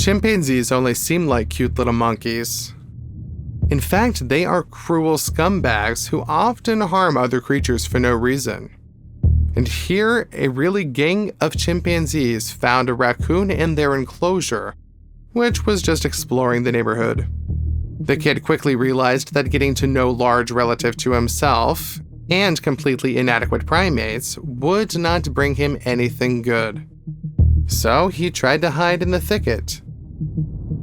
Chimpanzees only seem like cute little monkeys. In fact, they are cruel scumbags who often harm other creatures for no reason. And here, a really gang of chimpanzees found a raccoon in their enclosure, which was just exploring the neighborhood. The kid quickly realized that getting to know large relative to himself and completely inadequate primates would not bring him anything good. So he tried to hide in the thicket.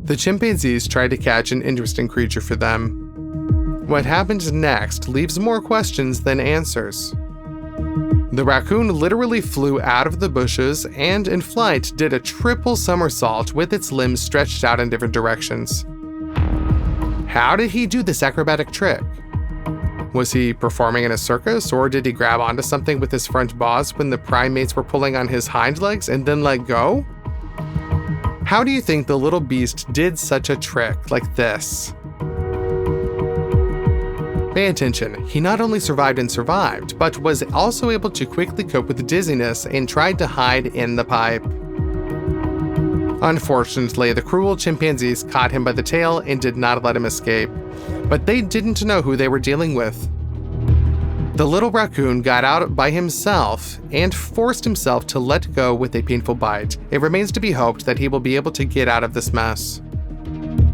The chimpanzees tried to catch an interesting creature for them. What happened next leaves more questions than answers. The raccoon literally flew out of the bushes and in flight did a triple somersault with its limbs stretched out in different directions. How did he do this acrobatic trick? Was he performing in a circus, or did he grab onto something with his front paws when the primates were pulling on his hind legs and then let go? How do you think the little beast did such a trick like this? Pay attention, he not only survived, but was also able to quickly cope with dizziness and tried to hide in the pipe. Unfortunately, the cruel chimpanzees caught him by the tail and did not let him escape, but they didn't know who they were dealing with. The little raccoon got out by himself and forced himself to let go with a painful bite. It remains to be hoped that he will be able to get out of this mess.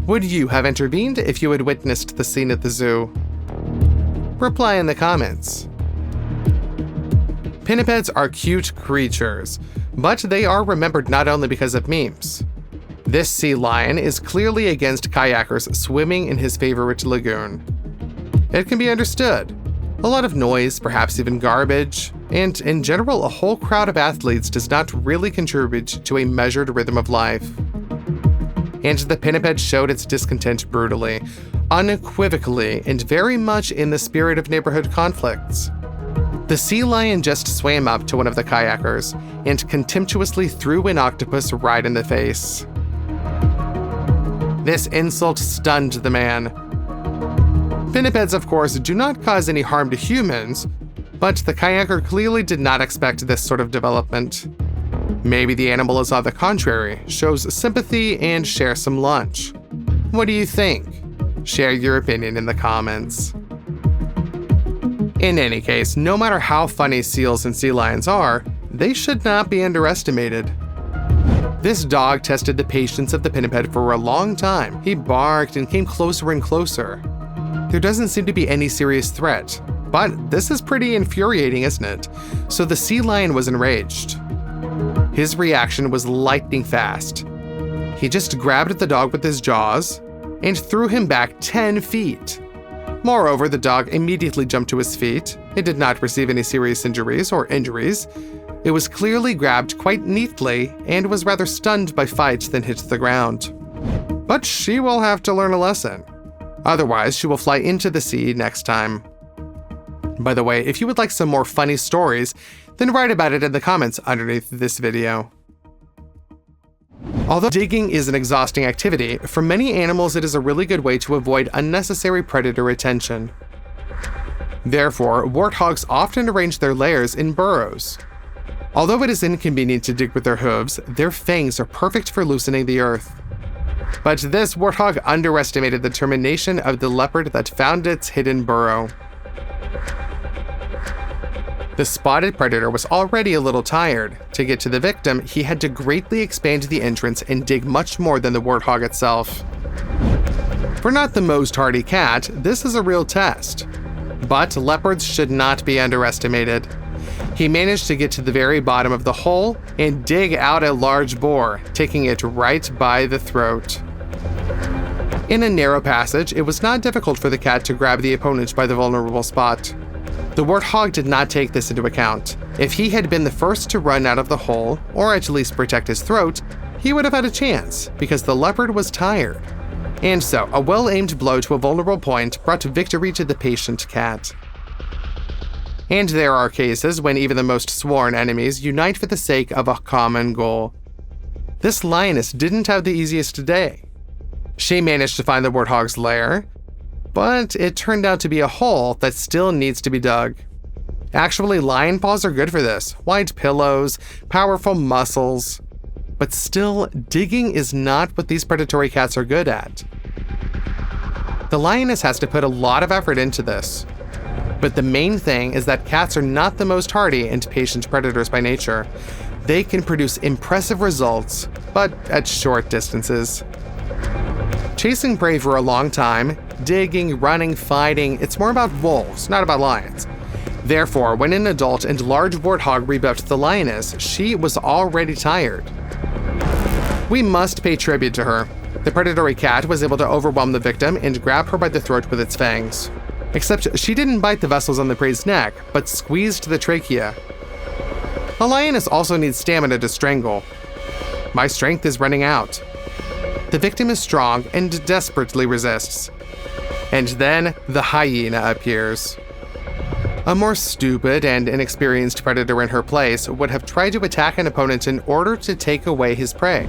Would you have intervened if you had witnessed the scene at the zoo? Reply in the comments. Pinnipeds are cute creatures, but they are remembered not only because of memes. This sea lion is clearly against kayakers swimming in his favorite lagoon. It can be understood. A lot of noise, perhaps even garbage, and in general a whole crowd of athletes does not really contribute to a measured rhythm of life. And the pinniped showed its discontent brutally, unequivocally, and very much in the spirit of neighborhood conflicts. The sea lion just swam up to one of the kayakers and contemptuously threw an octopus right in the face. This insult stunned the man. Pinnipeds, of course, do not cause any harm to humans, but the kayaker clearly did not expect this sort of development. Maybe the animal is on the contrary, shows sympathy and shares some lunch. What do you think? Share your opinion in the comments. In any case, no matter how funny seals and sea lions are, they should not be underestimated. This dog tested the patience of the pinniped for a long time. He barked and came closer and closer. There doesn't seem to be any serious threat, but this is pretty infuriating, isn't it? So the sea lion was enraged. His reaction was lightning fast. He just grabbed the dog with his jaws and threw him back 10 feet. Moreover, the dog immediately jumped to his feet. It did not receive any serious injuries. It was clearly grabbed quite neatly and was rather stunned by fight than hit the ground. But she will have to learn a lesson. Otherwise, she will fly into the sea next time. By the way, if you would like some more funny stories, then write about it in the comments underneath this video. Although digging is an exhausting activity, for many animals it is a really good way to avoid unnecessary predator attention. Therefore, warthogs often arrange their lairs in burrows. Although it is inconvenient to dig with their hooves, their fangs are perfect for loosening the earth. But this warthog underestimated the determination of the leopard that found its hidden burrow. The spotted predator was already a little tired. To get to the victim, he had to greatly expand the entrance and dig much more than the warthog itself. For not the most hardy cat, this is a real test. But leopards should not be underestimated. He managed to get to the very bottom of the hole and dig out a large boar, taking it right by the throat. In a narrow passage, it was not difficult for the cat to grab the opponent by the vulnerable spot. The warthog did not take this into account. If he had been the first to run out of the hole, or at least protect his throat, he would have had a chance, because the leopard was tired. And so, a well-aimed blow to a vulnerable point brought victory to the patient cat. And there are cases when even the most sworn enemies unite for the sake of a common goal. This lioness didn't have the easiest day. She managed to find the warthog's lair, but it turned out to be a hole that still needs to be dug. Actually, lion paws are good for this. Wide pillows, powerful muscles. But still, digging is not what these predatory cats are good at. The lioness has to put a lot of effort into this. But the main thing is that cats are not the most hardy and patient predators by nature. They can produce impressive results, but at short distances. Chasing prey for a long time, digging, running, fighting, it's more about wolves, not about lions. Therefore, when an adult and large warthog rebuffed the lioness, she was already tired. We must pay tribute to her. The predatory cat was able to overwhelm the victim and grab her by the throat with its fangs. Except she didn't bite the vessels on the prey's neck, but squeezed the trachea. A lioness also needs stamina to strangle. My strength is running out. The victim is strong and desperately resists. And then the hyena appears. A more stupid and inexperienced predator in her place would have tried to attack an opponent in order to take away his prey.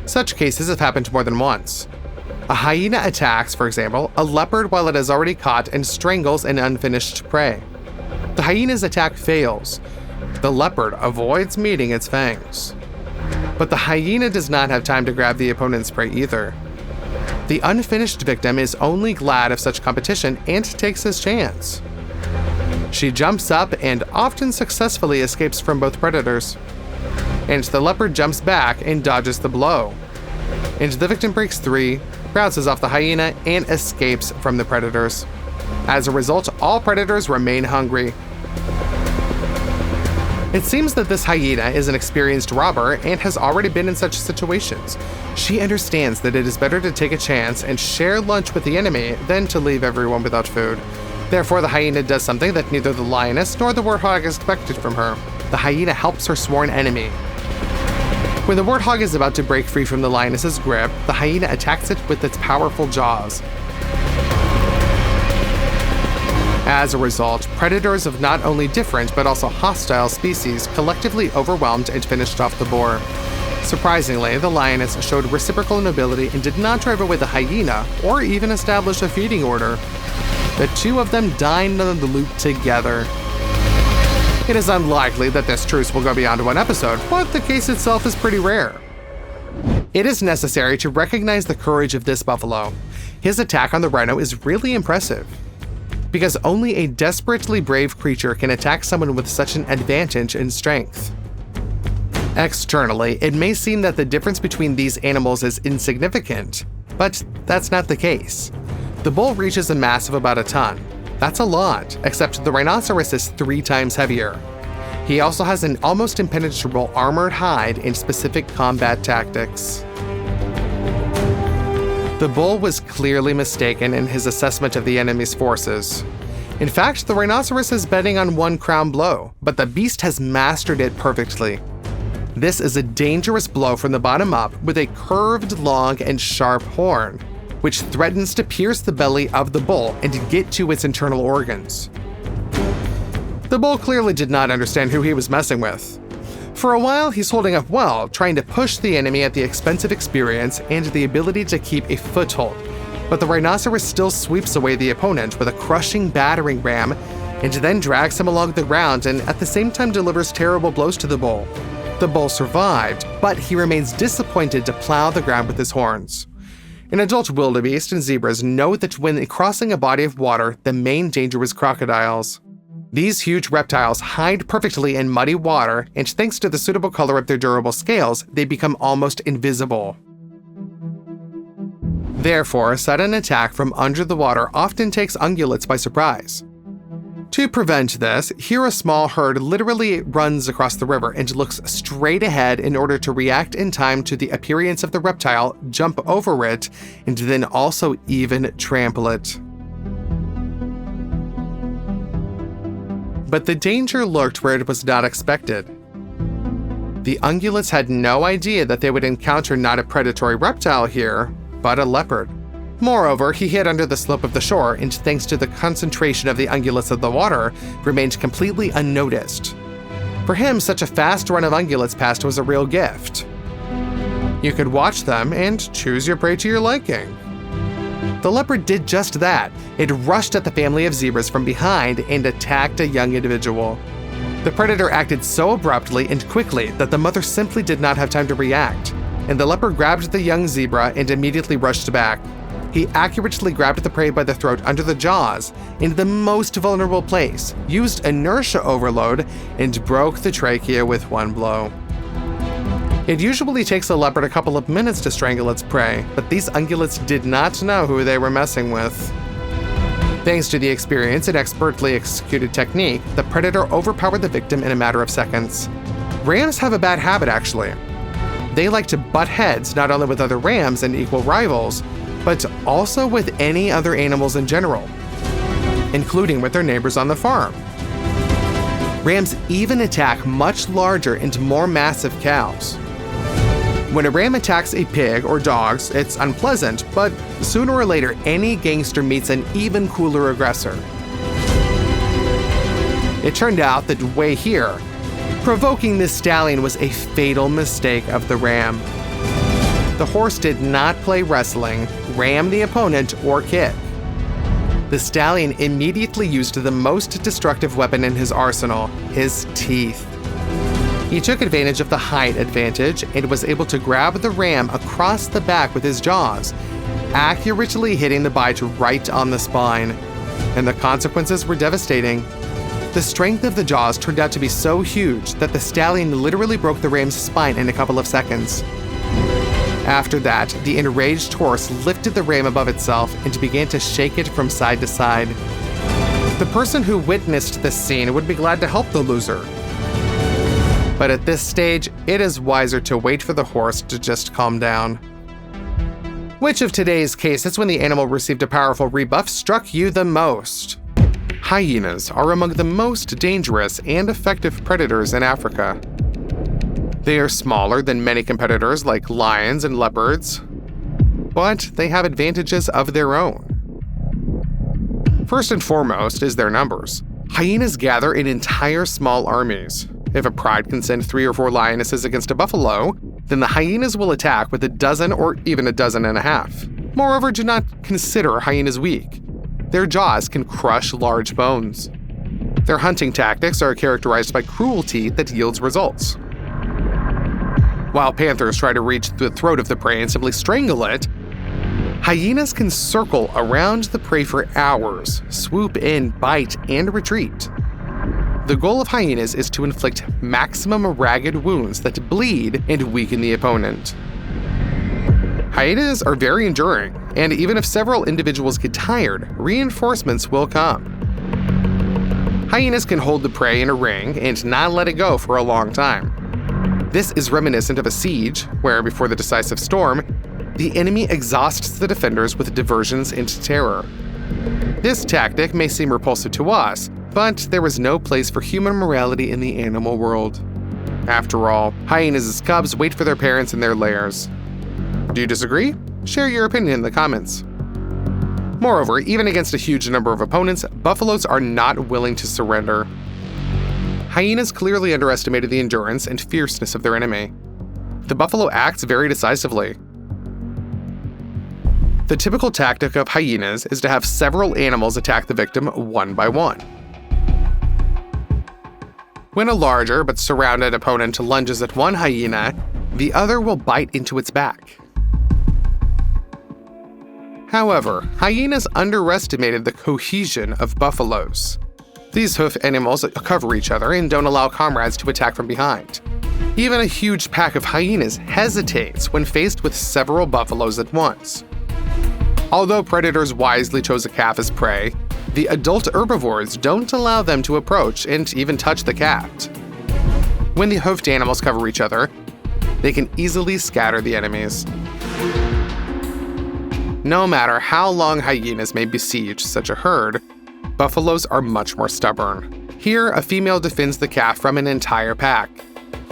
Such cases have happened more than once. A hyena attacks, for example, a leopard while it has already caught and strangles an unfinished prey. The hyena's attack fails. The leopard avoids meeting its fangs. But the hyena does not have time to grab the opponent's prey either. The unfinished victim is only glad of such competition and takes his chance. She jumps up and often successfully escapes from both predators. And the leopard jumps back and dodges the blow. And the victim breaks free, bounces off the hyena, and escapes from the predators. As a result, all predators remain hungry. It seems that this hyena is an experienced robber and has already been in such situations. She understands that it is better to take a chance and share lunch with the enemy than to leave everyone without food. Therefore, the hyena does something that neither the lioness nor the warthog expected from her. The hyena helps her sworn enemy. When the warthog is about to break free from the lioness's grip, the hyena attacks it with its powerful jaws. As a result, predators of not only different but also hostile species collectively overwhelmed and finished off the boar. Surprisingly, the lioness showed reciprocal nobility and did not drive away the hyena or even establish a feeding order. The two of them dined on the loop together. It is unlikely that this truce will go beyond one episode, but the case itself is pretty rare. It is necessary to recognize the courage of this buffalo. His attack on the rhino is really impressive, because only a desperately brave creature can attack someone with such an advantage in strength. Externally, it may seem that the difference between these animals is insignificant, but that's not the case. The bull reaches a mass of about a ton. That's a lot, except the rhinoceros is 3 times heavier. He also has an almost impenetrable armored hide and specific combat tactics. The bull was clearly mistaken in his assessment of the enemy's forces. In fact, the rhinoceros is betting on one crown blow, but the beast has mastered it perfectly. This is a dangerous blow from the bottom up with a curved, long, and sharp horn, which threatens to pierce the belly of the bull and get to its internal organs. The bull clearly did not understand who he was messing with. For a while, he's holding up well, trying to push the enemy at the expense of experience and the ability to keep a foothold. But the rhinoceros still sweeps away the opponent with a crushing battering ram, and then drags him along the ground and at the same time delivers terrible blows to the bull. The bull survived, but he remains disappointed to plow the ground with his horns. An adult wildebeest and zebras know that when crossing a body of water, the main danger is crocodiles. These huge reptiles hide perfectly in muddy water, and thanks to the suitable color of their durable scales, they become almost invisible. Therefore, a sudden attack from under the water often takes ungulates by surprise. To prevent this, here a small herd literally runs across the river and looks straight ahead in order to react in time to the appearance of the reptile, jump over it, and then also even trample it. But the danger lurked where it was not expected. The ungulates had no idea that they would encounter not a predatory reptile here, but a leopard. Moreover, he hid under the slope of the shore and, thanks to the concentration of the ungulates of the water, remained completely unnoticed. For him, such a fast run of ungulates past was a real gift. You could watch them and choose your prey to your liking. The leopard did just that. It rushed at the family of zebras from behind and attacked a young individual. The predator acted so abruptly and quickly that the mother simply did not have time to react. and the leopard grabbed the young zebra and immediately rushed back. He accurately grabbed the prey by the throat under the jaws, in the most vulnerable place, used inertia overload, and broke the trachea with one blow. It usually takes a leopard a couple of minutes to strangle its prey, but these ungulates did not know who they were messing with. Thanks to the experience and expertly executed technique, the predator overpowered the victim in a matter of seconds. Rams have a bad habit, actually. They like to butt heads not only with other rams and equal rivals, but also with any other animals in general, including with their neighbors on the farm. Rams even attack much larger and more massive cows. When a ram attacks a pig or dogs, it's unpleasant, but sooner or later, any gangster meets an even cooler aggressor. It turned out that way here, provoking this stallion was a fatal mistake of the ram. The horse did not play wrestling, ram the opponent, or kick. The stallion immediately used the most destructive weapon in his arsenal, his teeth. He took advantage of the height advantage and was able to grab the ram across the back with his jaws, accurately hitting the bite right on the spine. And the consequences were devastating. The strength of the jaws turned out to be so huge that the stallion literally broke the ram's spine in a couple of seconds. After that, the enraged horse lifted the ram above itself and began to shake it from side to side. The person who witnessed this scene would be glad to help the loser. But at this stage, it is wiser to wait for the horse to just calm down. Which of today's cases when the animal received a powerful rebuff struck you the most? Hyenas are among the most dangerous and effective predators in Africa. They are smaller than many competitors like lions and leopards, but they have advantages of their own. First and foremost is their numbers. Hyenas gather in entire small armies. If a pride can send 3 or 4 lionesses against a buffalo, then the hyenas will attack with a dozen or even a dozen and a half. Moreover, do not consider hyenas weak. Their jaws can crush large bones. Their hunting tactics are characterized by cruelty that yields results. While panthers try to reach the throat of the prey and simply strangle it, hyenas can circle around the prey for hours, swoop in, bite, and retreat. The goal of hyenas is to inflict maximum ragged wounds that bleed and weaken the opponent. Hyenas are very enduring, and even if several individuals get tired, reinforcements will come. Hyenas can hold the prey in a ring and not let it go for a long time. This is reminiscent of a siege, where before the decisive storm, the enemy exhausts the defenders with diversions and terror. This tactic may seem repulsive to us, but there was no place for human morality in the animal world. After all, hyenas' cubs wait for their parents in their lairs. Do you disagree? Share your opinion in the comments. Moreover, even against a huge number of opponents, buffaloes are not willing to surrender. Hyenas clearly underestimated the endurance and fierceness of their enemy. The buffalo acts very decisively. The typical tactic of hyenas is to have several animals attack the victim one by one. When a larger but surrounded opponent lunges at one hyena, the other will bite into its back. However, hyenas underestimated the cohesion of buffaloes. These hoof animals cover each other and don't allow comrades to attack from behind. Even a huge pack of hyenas hesitates when faced with several buffaloes at once. Although predators wisely chose a calf as prey, the adult herbivores don't allow them to approach and even touch the cat. When the hoofed animals cover each other, they can easily scatter the enemies. No matter how long hyenas may besiege such a herd, buffaloes are much more stubborn. Here, a female defends the calf from an entire pack.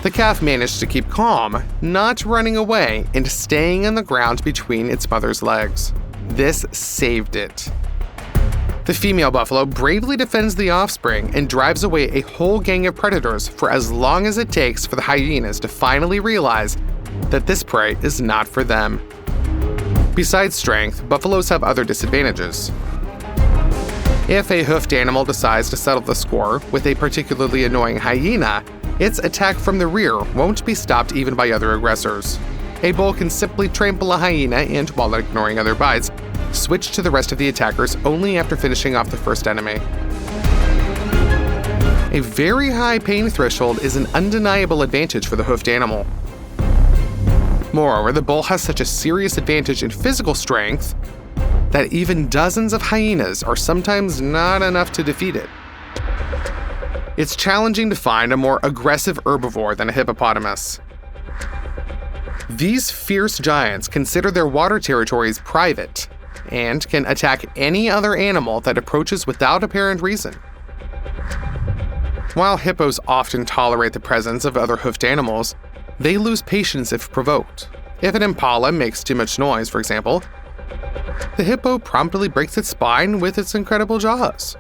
The calf managed to keep calm, not running away, and staying on the ground between its mother's legs. This saved it. The female buffalo bravely defends the offspring and drives away a whole gang of predators for as long as it takes for the hyenas to finally realize that this prey is not for them. Besides strength, buffaloes have other disadvantages. If a hoofed animal decides to settle the score with a particularly annoying hyena, its attack from the rear won't be stopped even by other aggressors. A bull can simply trample a hyena and, while ignoring other bites, switch to the rest of the attackers only after finishing off the first enemy. A very high pain threshold is an undeniable advantage for the hoofed animal. Moreover, the bull has such a serious advantage in physical strength that even dozens of hyenas are sometimes not enough to defeat it. It's challenging to find a more aggressive herbivore than a hippopotamus. These fierce giants consider their water territories private and can attack any other animal that approaches without apparent reason. While hippos often tolerate the presence of other hoofed animals, they lose patience if provoked. If an impala makes too much noise, for example, the hippo promptly breaks its spine with its incredible jaws.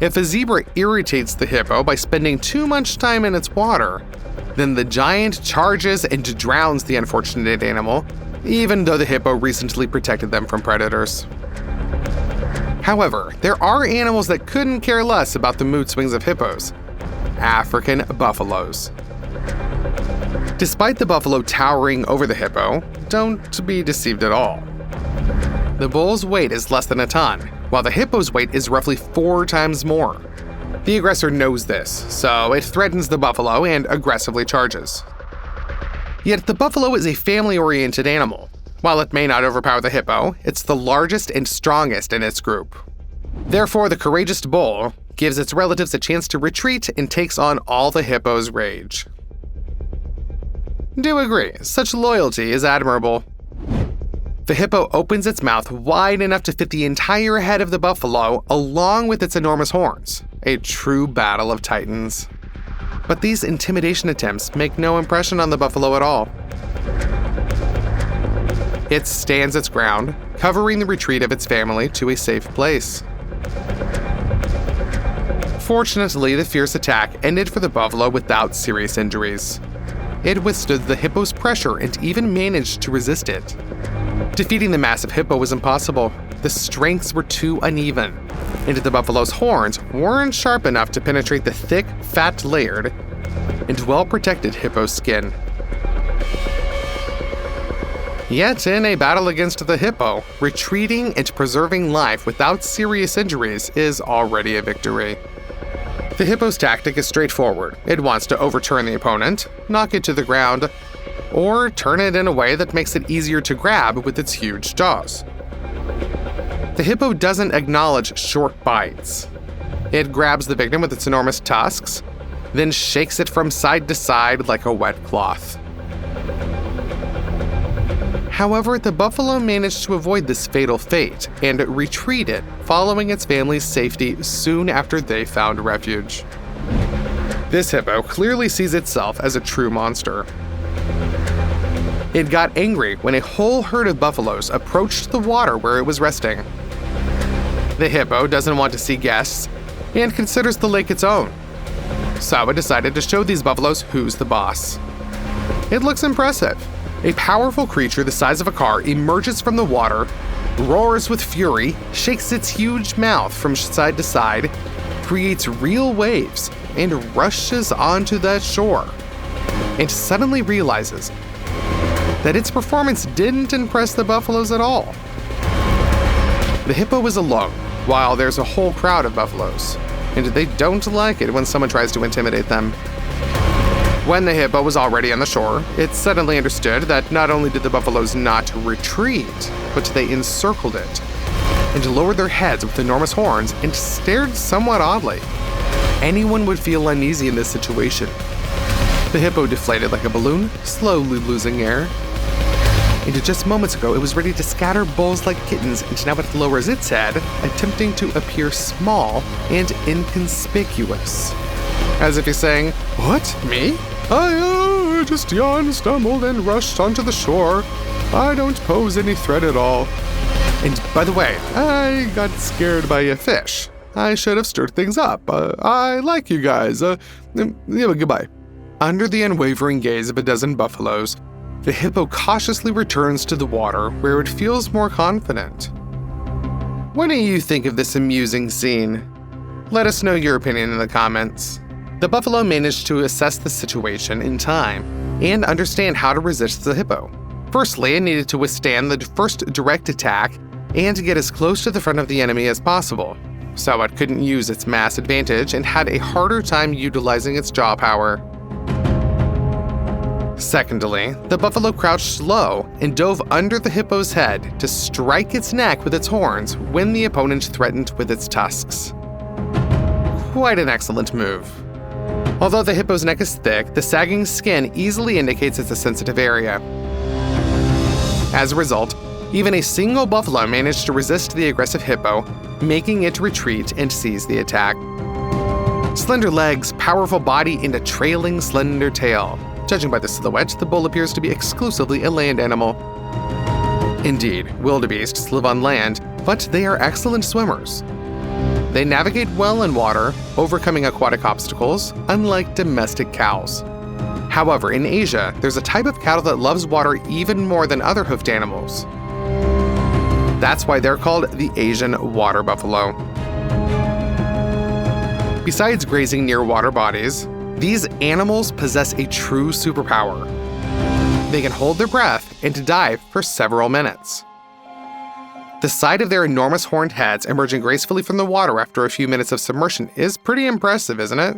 If a zebra irritates the hippo by spending too much time in its water, then the giant charges and drowns the unfortunate animal, even though the hippo recently protected them from predators. However, there are animals that couldn't care less about the mood swings of hippos: African buffaloes. Despite the buffalo towering over the hippo, don't be deceived at all. The bull's weight is less than a ton, while the hippo's weight is roughly 4 times more. The aggressor knows this, so it threatens the buffalo and aggressively charges. Yet the buffalo is a family-oriented animal. While it may not overpower the hippo, it's the largest and strongest in its group. Therefore, the courageous bull gives its relatives a chance to retreat and takes on all the hippo's rage. Do agree, such loyalty is admirable. The hippo opens its mouth wide enough to fit the entire head of the buffalo along with its enormous horns. A true battle of titans. But these intimidation attempts make no impression on the buffalo at all. It stands its ground, covering the retreat of its family to a safe place. Fortunately, the fierce attack ended for the buffalo without serious injuries. It withstood the hippo's pressure and even managed to resist it. Defeating the massive hippo was impossible. The strengths were too uneven, and the buffalo's horns weren't sharp enough to penetrate the thick, fat-layered, and well-protected hippo's skin. Yet, in a battle against the hippo, retreating and preserving life without serious injuries is already a victory. The hippo's tactic is straightforward. It wants to overturn the opponent, knock it to the ground, or turn it in a way that makes it easier to grab with its huge jaws. The hippo doesn't acknowledge short bites. It grabs the victim with its enormous tusks, then shakes it from side to side like a wet cloth. However, the buffalo managed to avoid this fatal fate and retreated, following its family's safety soon after they found refuge. This hippo clearly sees itself as a true monster. It got angry when a whole herd of buffaloes approached the water where it was resting. The hippo doesn't want to see guests and considers the lake its own. So it decided to show these buffaloes who's the boss. It looks impressive. A powerful creature the size of a car emerges from the water, roars with fury, shakes its huge mouth from side to side, creates real waves, and rushes onto that shore, and suddenly realizes that its performance didn't impress the buffaloes at all. The hippo was alone, while there's a whole crowd of buffaloes, and they don't like it when someone tries to intimidate them. When the hippo was already on the shore, it suddenly understood that not only did the buffaloes not retreat, but they encircled it, and lowered their heads with enormous horns and stared somewhat oddly. Anyone would feel uneasy in this situation. The hippo deflated like a balloon, slowly losing air. And just moments ago, it was ready to scatter bulls like kittens, and now it lowers its head, attempting to appear small and inconspicuous. As if he's saying, "What, me? I just yawned, stumbled, and rushed onto the shore. I don't pose any threat at all. And by the way, I got scared by a fish. I should have stirred things up. I like you guys. Goodbye." Under the unwavering gaze of a dozen buffaloes, the hippo cautiously returns to the water where it feels more confident. What do you think of this amusing scene? Let us know your opinion in the comments. The buffalo managed to assess the situation in time and understand how to resist the hippo. Firstly, it needed to withstand the first direct attack and to get as close to the front of the enemy as possible, so it couldn't use its mass advantage and had a harder time utilizing its jaw power. Secondly, the buffalo crouched low and dove under the hippo's head to strike its neck with its horns when the opponent threatened with its tusks. Quite an excellent move. Although the hippo's neck is thick, the sagging skin easily indicates it's a sensitive area. As a result, even a single buffalo managed to resist the aggressive hippo, making it retreat and seize the attack. Slender legs, powerful body, and a trailing slender tail. Judging by the silhouette, the bull appears to be exclusively a land animal. Indeed, wildebeests live on land, but they are excellent swimmers. They navigate well in water, overcoming aquatic obstacles, unlike domestic cows. However, in Asia, there's a type of cattle that loves water even more than other hoofed animals. That's why they're called the Asian water buffalo. Besides grazing near water bodies, these animals possess a true superpower. They can hold their breath and dive for several minutes. The sight of their enormous horned heads emerging gracefully from the water after a few minutes of submersion is pretty impressive, isn't it?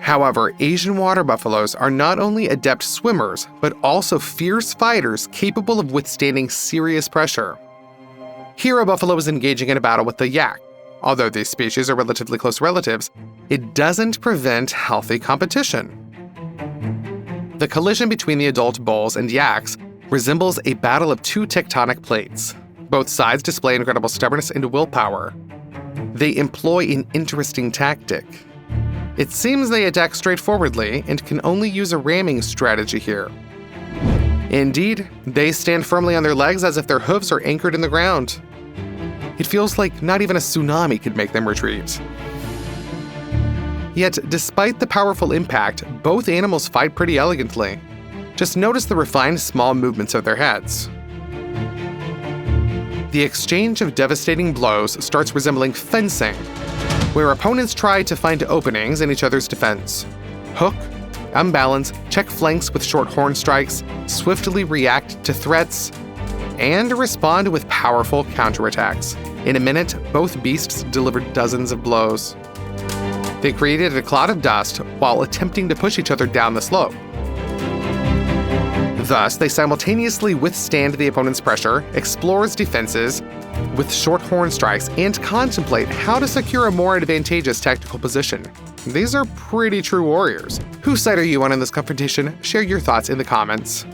However, Asian water buffaloes are not only adept swimmers, but also fierce fighters capable of withstanding serious pressure. Here, a buffalo is engaging in a battle with the yak. Although these species are relatively close relatives, it doesn't prevent healthy competition. The collision between the adult bulls and yaks resembles a battle of two tectonic plates. Both sides display incredible stubbornness and willpower. They employ an interesting tactic. It seems they attack straightforwardly and can only use a ramming strategy here. Indeed, they stand firmly on their legs as if their hooves are anchored in the ground. It feels like not even a tsunami could make them retreat. Yet, despite the powerful impact, both animals fight pretty elegantly. Just notice the refined small movements of their heads. The exchange of devastating blows starts resembling fencing, where opponents try to find openings in each other's defense. Hook, unbalance, check flanks with short horn strikes, swiftly react to threats, and respond with powerful counterattacks. In a minute, both beasts delivered dozens of blows. They created a cloud of dust while attempting to push each other down the slope. Thus, they simultaneously withstand the opponent's pressure, explore its defenses with short horn strikes, and contemplate how to secure a more advantageous tactical position. These are pretty true warriors. Whose side are you on in this confrontation? Share your thoughts in the comments.